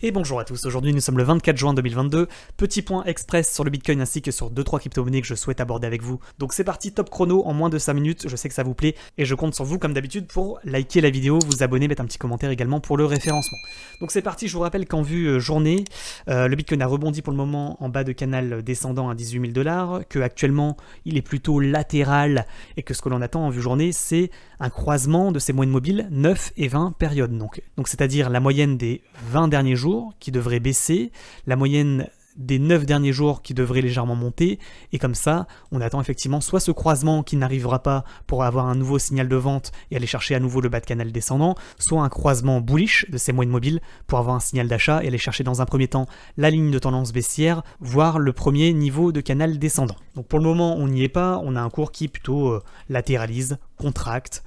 Et bonjour à tous, aujourd'hui nous sommes le 24 juin 2022, petit point express sur le Bitcoin ainsi que sur 2-3 crypto-monnaies que je souhaite aborder avec vous. Donc c'est parti, top chrono en moins de 5 minutes, je sais que ça vous plaît et je compte sur vous comme d'habitude pour liker la vidéo, vous abonner, mettre un petit commentaire également pour le référencement. Donc c'est parti, je vous rappelle qu'en vue journée, le Bitcoin a rebondi pour le moment en bas de canal descendant à 18 000 $, que actuellement il est plutôt latéral et que ce que l'on attend en vue journée c'est un croisement de ces moyennes mobiles 9 et 20 périodes. Donc c'est-à-dire la moyenne des 20 derniers jours qui devrait baisser, la moyenne des 9 derniers jours qui devrait légèrement monter, et comme ça, on attend effectivement soit ce croisement qui n'arrivera pas pour avoir un nouveau signal de vente et aller chercher à nouveau le bas de canal descendant, soit un croisement bullish de ces moyennes mobiles pour avoir un signal d'achat et aller chercher dans un premier temps la ligne de tendance baissière, voire le premier niveau de canal descendant. Donc pour le moment, on n'y est pas, on a un cours qui plutôt latéralise, contracte,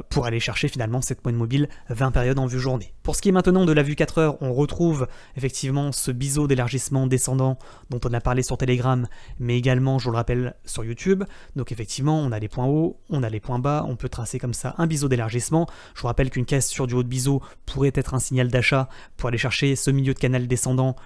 pour aller chercher finalement cette moyenne mobile 20 périodes en vue journée. Pour ce qui est maintenant de la vue 4 heures, on retrouve effectivement ce biseau d'élargissement descendant dont on a parlé sur Telegram, mais également, je vous le rappelle, sur YouTube. Donc effectivement, on a les points hauts, on a les points bas, on peut tracer comme ça un biseau d'élargissement. Je vous rappelle qu'une cassure du haut de biseau pourrait être un signal d'achat pour aller chercher ce milieu de canal descendant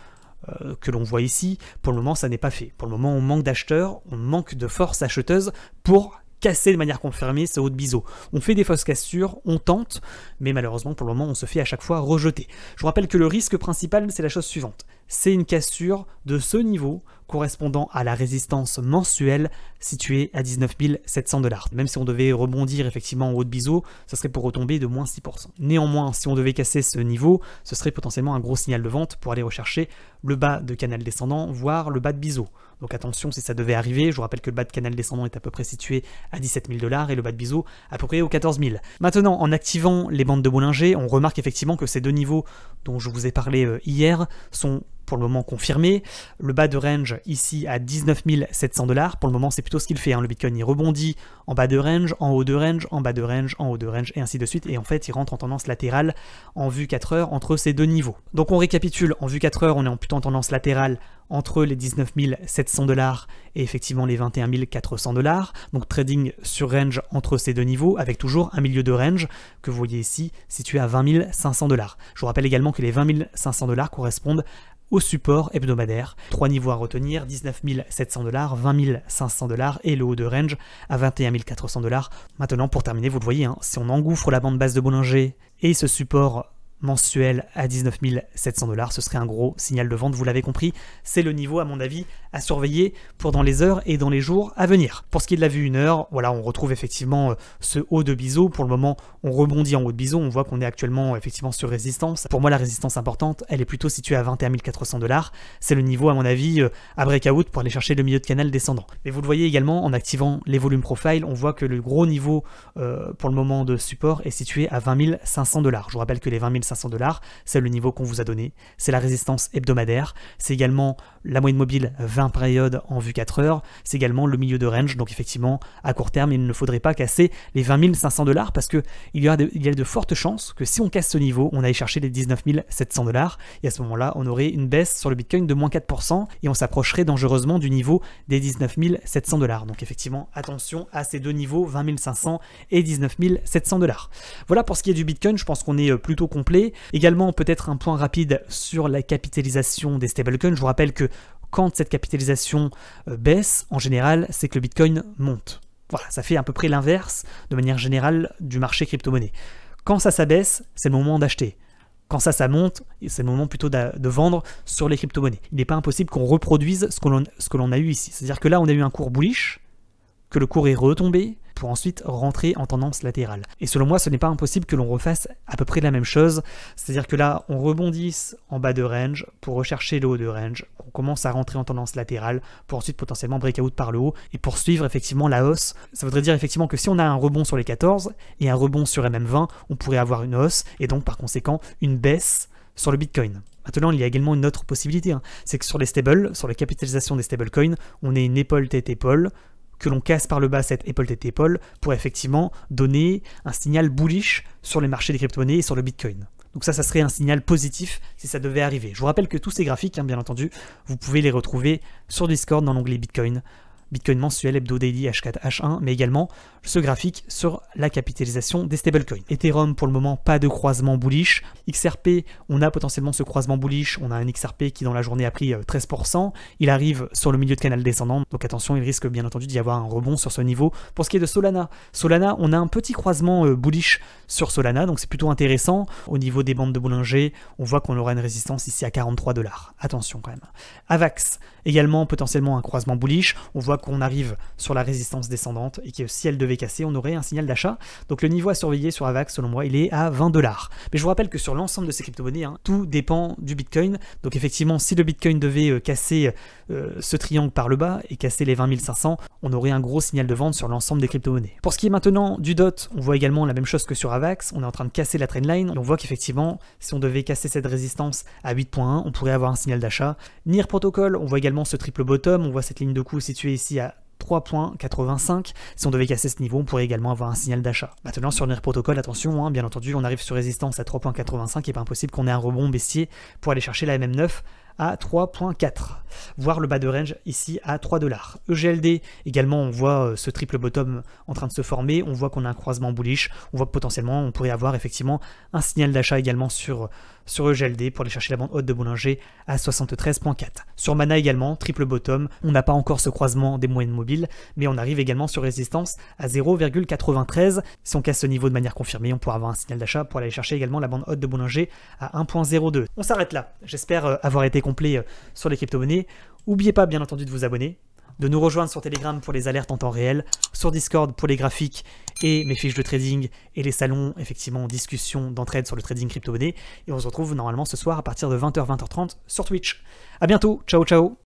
que l'on voit ici. Pour le moment, ça n'est pas fait. Pour le moment, on manque d'acheteurs, on manque de force acheteuse pour casser de manière confirmée ce haut de biseau. On fait des fausses cassures, on tente, mais malheureusement pour le moment on se fait à chaque fois rejeter. Je vous rappelle que le risque principal c'est la chose suivante, c'est une cassure de ce niveau correspondant à la résistance mensuelle située à 19 700 $. Même si on devait rebondir effectivement en haut de biseau, ça serait pour retomber de moins 6%. Néanmoins, si on devait casser ce niveau, ce serait potentiellement un gros signal de vente pour aller rechercher le bas de canal descendant, voire le bas de biseau. Donc attention si ça devait arriver, je vous rappelle que le bas de canal descendant est à peu près situé à 17 000 $ et le bas de biseau à peu près aux 14 000. Maintenant, en activant les bandes de Bollinger, on remarque effectivement que ces deux niveaux dont je vous ai parlé hier sont pour le moment confirmé. Le bas de range ici à 19 700 $. Pour le moment, c'est plutôt ce qu'il fait. Le Bitcoin, il rebondit en bas de range, en haut de range, en bas de range, en haut de range, et ainsi de suite. Et en fait, il rentre en tendance latérale en vue 4 heures entre ces deux niveaux. Donc on récapitule. En vue 4 heures, on est plutôt en tendance latérale entre les 19 700 $ et effectivement les 21 400 $. Donc trading sur range entre ces deux niveaux avec toujours un milieu de range que vous voyez ici situé à 20 500 $. Je vous rappelle également que les 20 500 $ correspondent au support hebdomadaire. Trois niveaux à retenir, 19 700 $, 20 500 $ et le haut de range à 21 400 $. Maintenant pour terminer, vous le voyez, si on engouffre la bande basse de Bollinger et ce support mensuel à 19 700 $, ce serait un gros signal de vente, vous l'avez compris, c'est le niveau à mon avis à surveiller pour dans les heures et dans les jours à venir. Pour ce qui est de la vue 1 heure, voilà, on retrouve effectivement ce haut de biseau, pour le moment on rebondit en haut de biseau, on voit qu'on est actuellement effectivement sur résistance. Pour moi la résistance importante, elle est plutôt située à 21 400 $, c'est le niveau à mon avis à breakout pour aller chercher le milieu de canal descendant. Mais vous le voyez également en activant les volumes profile, on voit que le gros niveau pour le moment de support est situé à 20 500 $. Je vous rappelle que les 20 500 $, c'est le niveau qu'on vous a donné, c'est la résistance hebdomadaire, c'est également la moyenne mobile 20 périodes en vue 4 heures, c'est également le milieu de range, donc effectivement à court terme il ne faudrait pas casser les 20 500 $ parce que il y a de fortes chances que si on casse ce niveau, on aille chercher les 19 700 $, et à ce moment-là on aurait une baisse sur le Bitcoin de moins 4% et on s'approcherait dangereusement du niveau des 19 700 $. Donc effectivement attention à ces deux niveaux, 20 500 et 19 700 $. Voilà pour ce qui est du Bitcoin, je pense qu'on est plutôt complet. Également, peut-être un point rapide sur la capitalisation des stablecoins. Je vous rappelle que quand cette capitalisation baisse, en général, c'est que le Bitcoin monte. Voilà, ça fait à peu près l'inverse, de manière générale, du marché crypto-monnaie. Quand ça s'abaisse, c'est le moment d'acheter. Quand ça monte, c'est le moment plutôt de vendre sur les crypto-monnaies. Il n'est pas impossible qu'on reproduise ce que l'on a eu ici. C'est-à-dire que là, on a eu un cours bullish, que le cours est retombé, pour ensuite rentrer en tendance latérale. Et selon moi, ce n'est pas impossible que l'on refasse à peu près la même chose, c'est-à-dire que là, on rebondisse en bas de range pour rechercher le haut de range, on commence à rentrer en tendance latérale pour ensuite potentiellement breakout par le haut et poursuivre effectivement la hausse. Ça voudrait dire effectivement que si on a un rebond sur les 14 et un rebond sur MM20, on pourrait avoir une hausse et donc par conséquent une baisse sur le Bitcoin. Maintenant, il y a également une autre possibilité, c'est que sur les stables, sur la capitalisation des stablecoins, on ait une épaule tête épaule, que l'on casse par le bas cette épaule tête épaule pour effectivement donner un signal bullish sur les marchés des crypto-monnaies et sur le Bitcoin. Donc ça serait un signal positif si ça devait arriver. Je vous rappelle que tous ces graphiques, bien entendu, vous pouvez les retrouver sur Discord dans l'onglet Bitcoin. Bitcoin mensuel, hebdo, daily, H4, H1, mais également ce graphique sur la capitalisation des stablecoins. Ethereum, pour le moment, pas de croisement bullish. XRP, on a potentiellement ce croisement bullish. On a un XRP qui, dans la journée, a pris 13%. Il arrive sur le milieu de canal descendant, donc attention, il risque bien entendu d'y avoir un rebond sur ce niveau. Pour ce qui est de Solana, on a un petit croisement bullish sur Solana, donc c'est plutôt intéressant. Au niveau des bandes de Bollinger, on voit qu'on aura une résistance ici à 43$. Attention quand même. Avax, également potentiellement un croisement bullish. On voit qu'on arrive sur la résistance descendante et que si elle devait casser, on aurait un signal d'achat. Donc le niveau à surveiller sur Avax, selon moi, il est à 20$. Mais je vous rappelle que sur l'ensemble de ces crypto-monnaies, tout dépend du Bitcoin. Donc effectivement, si le Bitcoin devait casser ce triangle par le bas et casser les 20 500, on aurait un gros signal de vente sur l'ensemble des crypto-monnaies. Pour ce qui est maintenant du DOT, on voit également la même chose que sur Avax. On est en train de casser la trendline et on voit qu'effectivement, si on devait casser cette résistance à 8.1, on pourrait avoir un signal d'achat. NIR Protocol, on voit également ce triple bottom, on voit cette ligne de coup située ici à 3.85. Si on devait casser ce niveau, on pourrait également avoir un signal d'achat. Maintenant, sur NIR Protocol, attention, bien entendu, on arrive sur résistance à 3.85, il n'est pas impossible qu'on ait un rebond baissier pour aller chercher la MM9 à 3.4, voire le bas de range ici à 3$. EGLD, également, on voit ce triple bottom en train de se former, on voit qu'on a un croisement bullish, on voit que potentiellement on pourrait avoir effectivement un signal d'achat également sur EGLD pour aller chercher la bande haute de Bollinger à 73.4. Sur Mana également, triple bottom, on n'a pas encore ce croisement des moyennes mobiles, mais on arrive également sur résistance à 0,93. Si on casse ce niveau de manière confirmée, on pourra avoir un signal d'achat pour aller chercher également la bande haute de Bollinger à 1.02. On s'arrête là, j'espère avoir été complet sur les crypto-monnaies. N'oubliez pas bien entendu de vous abonner, de nous rejoindre sur Telegram pour les alertes en temps réel, sur Discord pour les graphiques et mes fiches de trading et les salons, effectivement, en discussion d'entraide sur le trading crypto-monnaie. Et on se retrouve normalement ce soir à partir de 20h, 20h30 sur Twitch. A bientôt, ciao ciao.